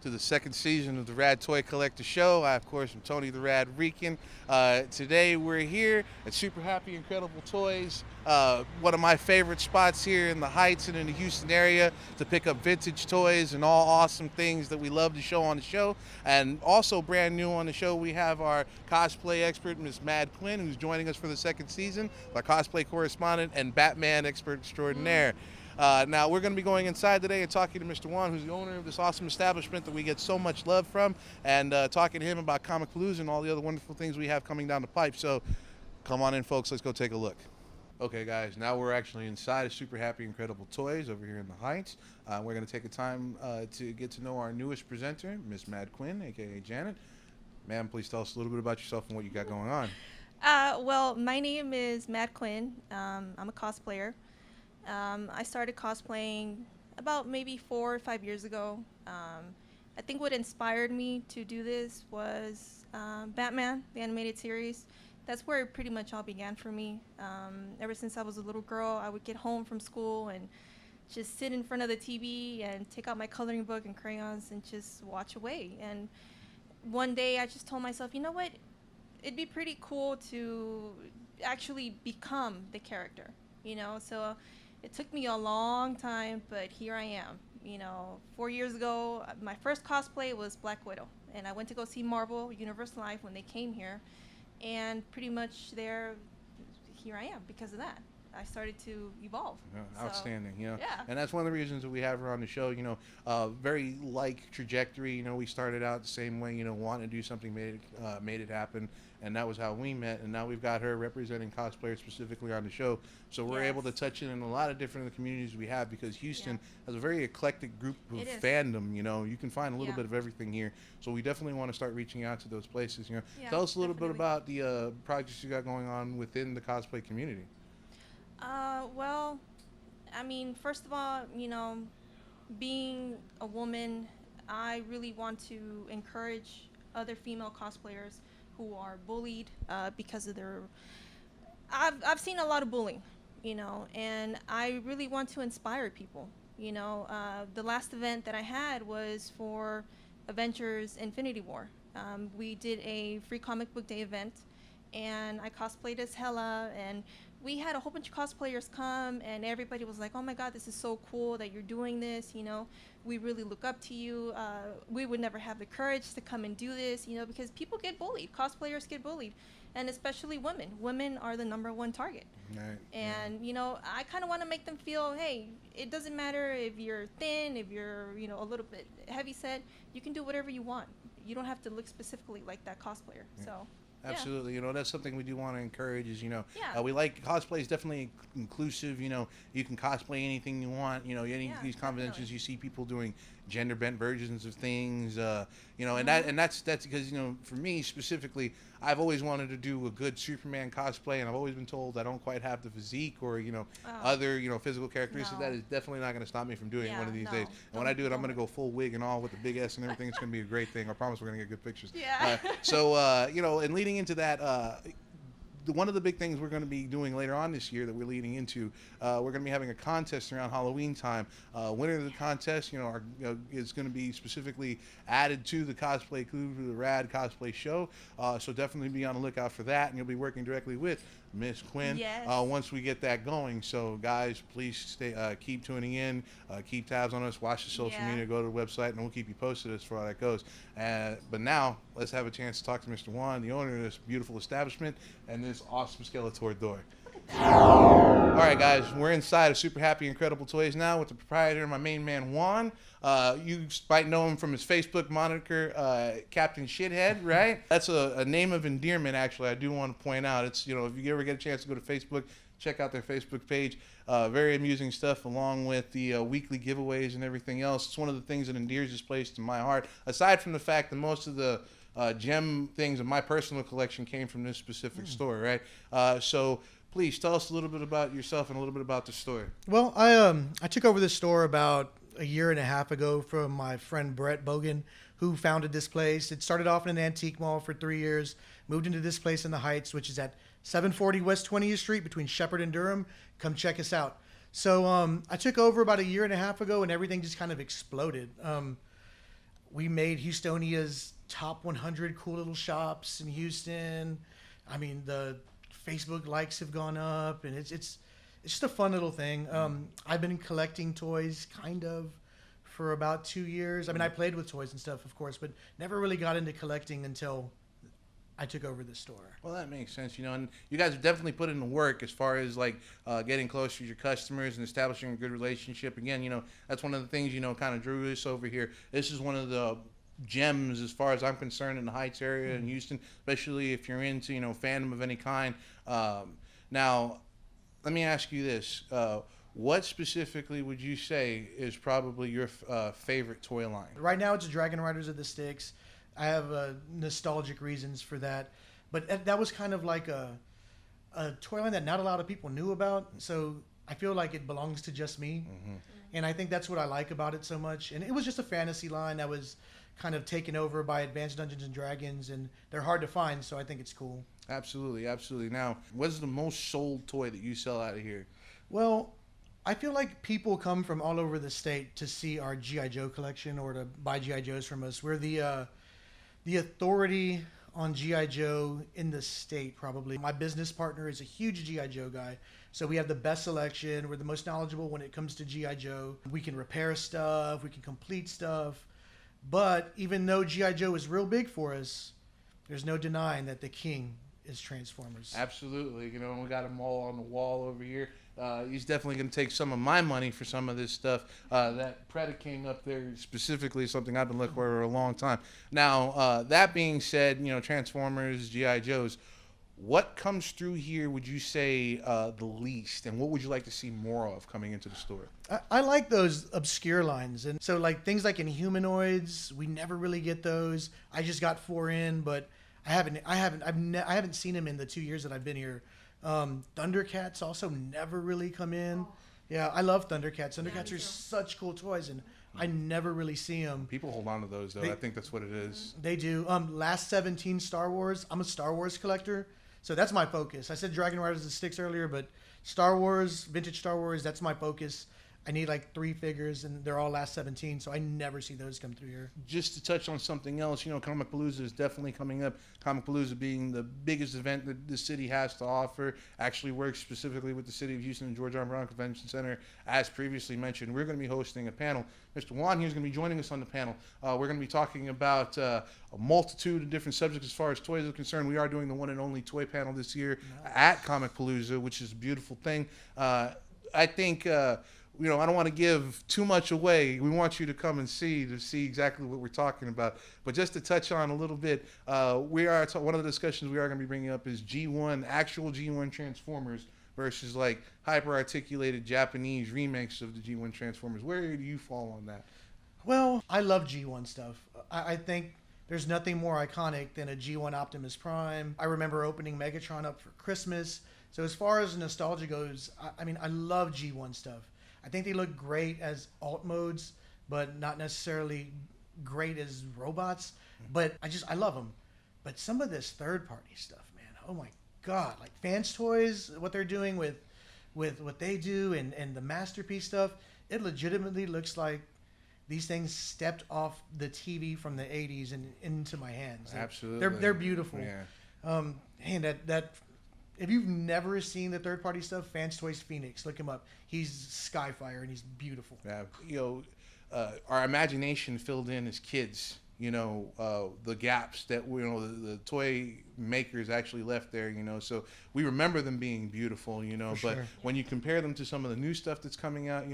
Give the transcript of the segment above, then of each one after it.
to the second season of the Rad Toy Collector Show. I, of course, am Tony the Rad Rican. Today we're here at Super Happy Incredible Toys, one of my favorite spots here in the Heights and in the Houston area to pick up vintage toys and all awesome things that we love to show on the show. And also brand new on the show, we have our cosplay expert, Miss Mad Quinn, who's joining us for the second season, our cosplay correspondent and Batman expert extraordinaire. Now, we're going to be going inside today and talking to Mr. Juan, who's the owner of this awesome establishment that we get so much love from, and talking to him about Comicpalooza and all the other wonderful things we have coming down the pipe. So come on in, folks. Let's go take a look. Okay, guys, now we're actually inside of Super Happy Incredible Toys over here in the Heights. We're going to take a time to get to know our newest presenter, Miss Mad Quinn, a.k.a. Janet. Ma'am, please tell us a little bit about yourself and what you got going on. Well, my name is Mad Quinn. I'm a cosplayer. I started cosplaying about maybe 4 or 5 years ago. I think what inspired me to do this was Batman, the animated series. That's where it pretty much all began for me. Ever since I was a little girl, I would get home from school and just sit in front of the TV and take out my coloring book and crayons and just watch away. And one day I just told myself, you know what? It'd be pretty cool to actually become the character, you know? So it took me a long time, but here I am. You know, 4 years ago, my first cosplay was Black Widow, and I went to go see Marvel Universe Live when they came here, and pretty much here I am because of that. I started to evolve. Outstanding, you know. Yeah. And that's one of the reasons that we have her on the show, you know, very like trajectory. You know, we started out the same way, you know, wanting to do something, made it happen. And that was how we met. And now we've got her representing cosplayers specifically on the show. So we're able to touch in a lot of different communities we have, because Houston has a very eclectic group of fandom. You know, you can find a little bit of everything here. So we definitely want to start reaching out to those places. You know, tell us a little bit about the projects you got going on within the cosplay community. Well, I mean, first of all, you know, being a woman, I really want to encourage other female cosplayers who are bullied because of their... I've seen a lot of bullying, you know, and I really want to inspire people, you know. The last event that I had was for Avengers Infinity War. We did a free comic book day event, and I cosplayed as Hela, and we had a whole bunch of cosplayers come, and everybody was like, oh my god, this is so cool that you're doing this, you know, we really look up to you. We would never have the courage to come and do this, you know, because people get bullied, cosplayers get bullied, and especially women. Women are the #1 target. Right. And you know, I kind of want to make them feel, hey, it doesn't matter if you're thin, if you're, you know, a little bit heavy set, you can do whatever you want. You don't have to look specifically like that cosplayer. So absolutely. You know, that's something we do want to encourage is, you know, we like cosplay is definitely inclusive. You know, you can cosplay anything you want. You know, any of these conventions, you see people doing gender bent versions of things, you know, and that's because, you know, for me specifically, I've always wanted to do a good Superman cosplay, and I've always been told I don't quite have the physique or, you know, other, you know, physical characteristics. That is definitely not going to stop me from doing it one of these days. And when I do it, I'm going to go full wig and all with the big S and everything. It's going to be a great thing. I promise we're going to get good pictures. So, you know, and leading into that, one of the big things we're going to be doing later on this year that we're leading into, we're going to be having a contest around Halloween time. Winner of the contest, you know, is going to be specifically added to the cosplay crew, to the Rad Cosplay Show. So definitely be on the lookout for that, and you'll be working directly with Miss Quinn once we get that going. So guys, please stay, keep tuning in, keep tabs on us, watch the social media, go to the website, and we'll keep you posted as far as that goes. But now let's have a chance to talk to Mr. Juan, the owner of this beautiful establishment and this awesome Skeletor door. All right, guys, we're inside of Super Happy Incredible Toys now with the proprietor, my main man Juan. You might know him from his Facebook moniker, Captain Shithead, right? That's a name of endearment, actually. I do want to point out. It's, you know, if you ever get a chance to go to Facebook, check out their Facebook page. Very amusing stuff, along with the weekly giveaways and everything else. It's one of the things that endears this place to my heart, aside from the fact that most of the gem things in my personal collection came from this specific store, right? So please tell us a little bit about yourself and a little bit about the store. Well, I took over this store about a year and a half ago from my friend Brett Bogan, who founded this place. It started off in an antique mall for 3 years, moved into this place in the Heights, which is at 740 West 20th Street between Shepherd and Durham. Come check us out. So I took over about a year and a half ago, and everything just kind of exploded. we made Houstonia's top 100 cool little shops in Houston. I mean, the Facebook likes have gone up, and it's just a fun little thing. I've been collecting toys kind of for about 2 years. I mean, I played with toys and stuff, of course, but never really got into collecting until I took over the store. Well, that makes sense, and you guys have definitely put in the work as far as like getting closer to your customers and establishing a good relationship. Again, that's one of the things, kind of drew us over here. This is one of the gems as far as I'm concerned in the Heights area in Houston, especially if you're into, fandom of any kind. Now, let me ask you this. What specifically would you say is probably your favorite toy line? Right now, it's Dragon Riders of the Styx. I have nostalgic reasons for that. But that was kind of like a toy line that not a lot of people knew about. So I feel like it belongs to just me. Mm-hmm. And I think that's what I like about it so much. And it was just a fantasy line that was kind of taken over by Advanced Dungeons and Dragons. And they're hard to find, so I think it's cool. Absolutely, absolutely. Now, what's the most sold toy that you sell out of here? Well, I feel like people come from all over the state to see our G.I. Joe collection or to buy G.I. Joes from us. We're the authority on G.I. Joe in the state, probably. My business partner is a huge G.I. Joe guy, so we have the best selection. We're the most knowledgeable when it comes to G.I. Joe. We can repair stuff, we can complete stuff, but even though G.I. Joe is real big for us, there's no denying that the king is Transformers. Absolutely. We got them all on the wall over here. He's definitely going to take some of my money for some of this stuff. That Predaking up there specifically is something I've been looking for a long time. Now, that being said, Transformers, G.I. Joes, what comes through here would you say the least, and what would you like to see more of coming into the store? I like those obscure lines, and so like things like Inhumanoids, we never really get those. I just got 4 in, but I haven't seen them in the 2 years that I've been here. Thundercats also never really come in. Yeah, I love Thundercats. Thundercats are such cool toys, and I never really see them. People hold on to those, though. I think that's what it is. They do. Last 17 Star Wars. I'm a Star Wars collector, so that's my focus. I said Dragon Riders of the Styx earlier, but Star Wars, vintage Star Wars, that's my focus. I need like 3 figures, and they're all last 17, so I never see those come through here. Just to touch on something else, Comicpalooza is definitely coming up. Comicpalooza being the biggest event that the city has to offer, actually works specifically with the City of Houston and George R. Brown Convention Center. As previously mentioned, we're going to be hosting a panel. Mr. Juan here is going to be joining us on the panel. We're going to be talking about a multitude of different subjects as far as toys are concerned. We are doing the one and only toy panel this year at Comicpalooza, which is a beautiful thing. I think... I don't want to give too much away. We want you to come and see exactly what we're talking about. But just to touch on a little bit, one of the discussions we are going to be bringing up is actual G1 Transformers versus like hyper-articulated Japanese remakes of the G1 Transformers. Where do you fall on that? Well, I love G1 stuff. I think there's nothing more iconic than a G1 Optimus Prime. I remember opening Megatron up for Christmas. So as far as nostalgia goes, I love G1 stuff. I think they look great as alt modes, but not necessarily great as robots. But I love them. But some of this third-party stuff, man, oh my God. Like Fans Toys, what they're doing with what they do and the Masterpiece stuff, it legitimately looks like these things stepped off the TV from the 80s and into my hands. Absolutely. They're beautiful. Yeah. And that if you've never seen the third-party stuff, Fans Toys Phoenix, look him up. He's Skyfire, and he's beautiful. Yeah, our imagination filled in as kids. The gaps that the toy makers actually left there. So we remember them being beautiful. But sure. When you compare them to some of the new stuff that's coming out,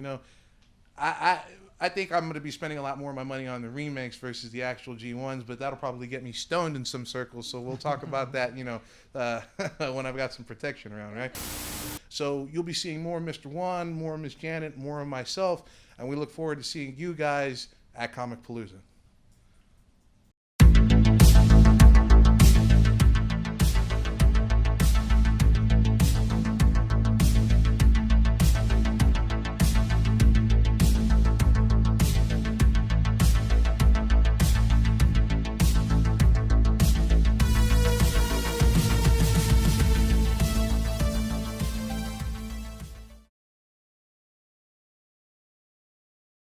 I think I'm going to be spending a lot more of my money on the remakes versus the actual G1s, but that'll probably get me stoned in some circles. So we'll talk about that, when I've got some protection around, right? So you'll be seeing more of Mr. Juan, more of Miss Janet, more of myself, and we look forward to seeing you guys at Comicpalooza.